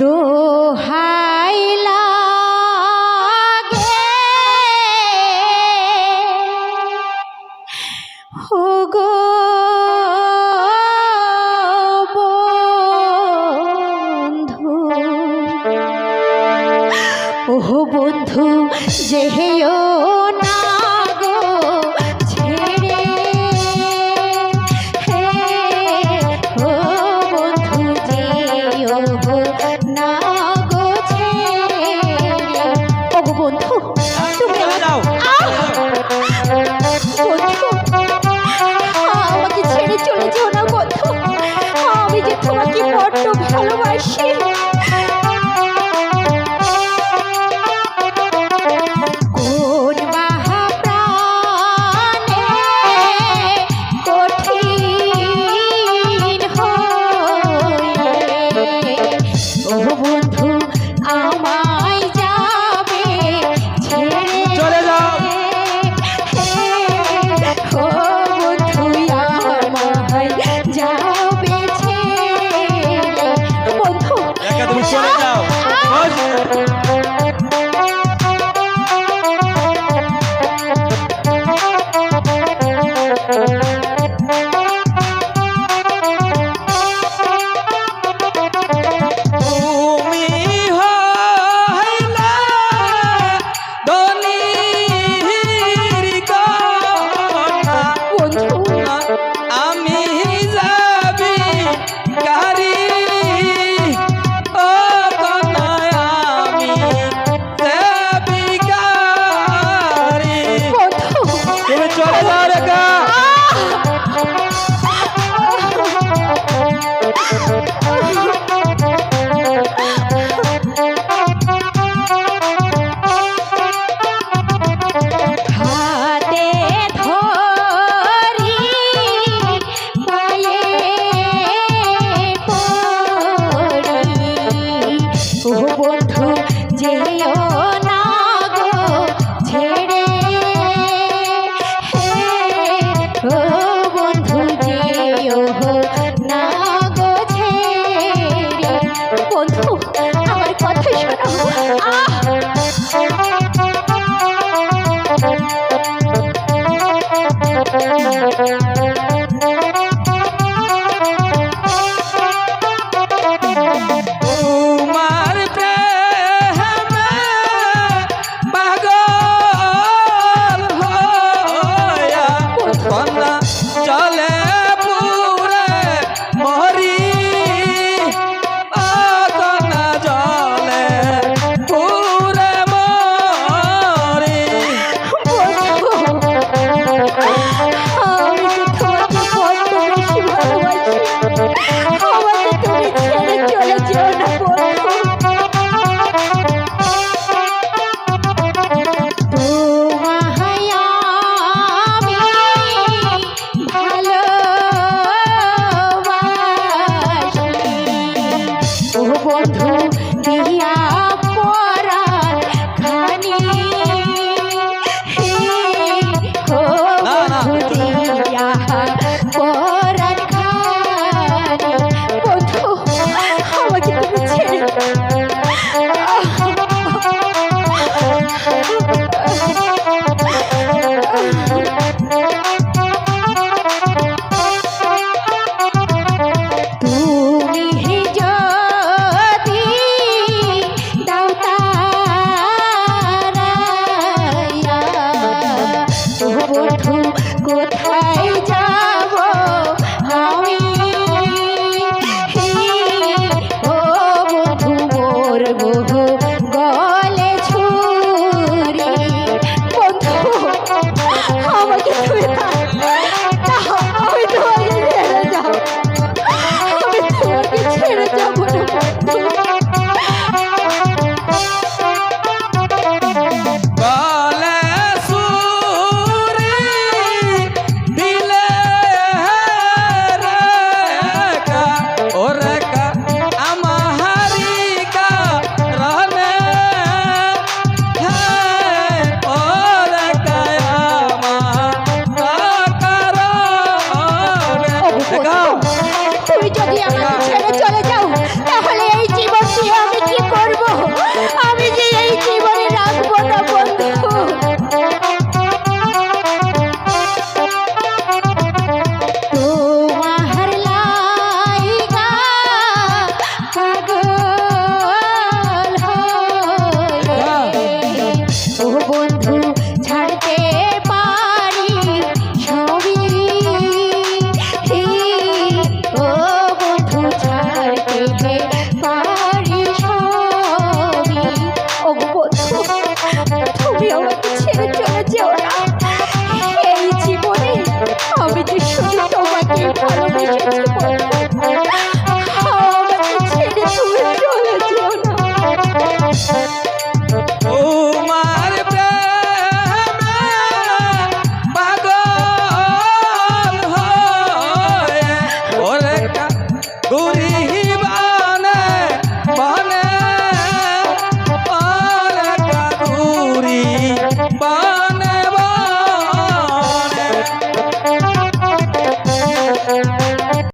দোহাই লাগে ওগো বন্ধু, ওহো বন্ধু যেও না গো ছেড়ে, হে ও বন্ধু যেও না গো ছেড়ে। ওগো বন্ধু তুমি বন্ধু আমাকে ছেড়ে চলে যেও না বন্ধু, আমি যে তোমাকে বড্ড ভালোবাসি। কোন মহাপ্রাণে কঠিন হয়ে ও বন্ধু আমায় যাবে ছেড়ে চলে যাও। ও বন্ধু আমায় যাবে ছেড়ে। বন্ধু তুমি চলে যাও। বন্ধু যেও না গো ছেড়ে, ও বন্ধু যেও না গো ছেড়ে। বন্ধু আমার কথা শোনো। বন্ধু দিয়া পরাণ খানি, ও বন্ধু দিয়া পরাণ খানি। বন্ধু আমাকে তুমি ছেড়ে